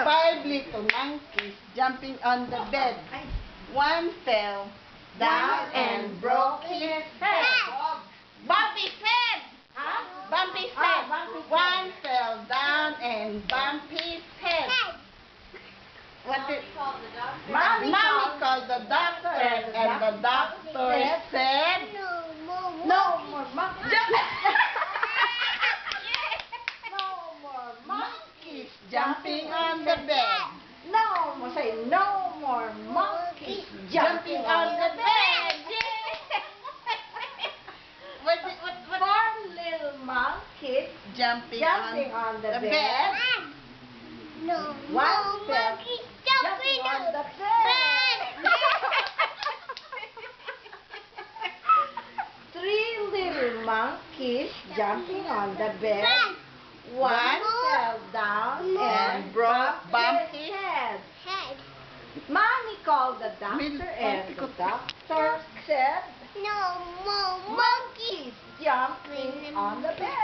Go. 5 little monkeys jumping on the bed. One fell down and broke his head. Bumpy's head! Huh? Bumpy's Ah, head. Bumpy's One fell down and bumped his head. What did... Mommy called the doctor and the doctor said... No more monkeys. No more monkeys Jumping on the bed. No more. Say no more monkeys jumping on the bed. What? 4 little monkeys Jumping on the bed. One fell jumping on the bed. 3 little monkeys jumping on the bed. One fell down and bumped his head. Mommy called the doctor and the doctor said, No more monkeys jumping on the bed.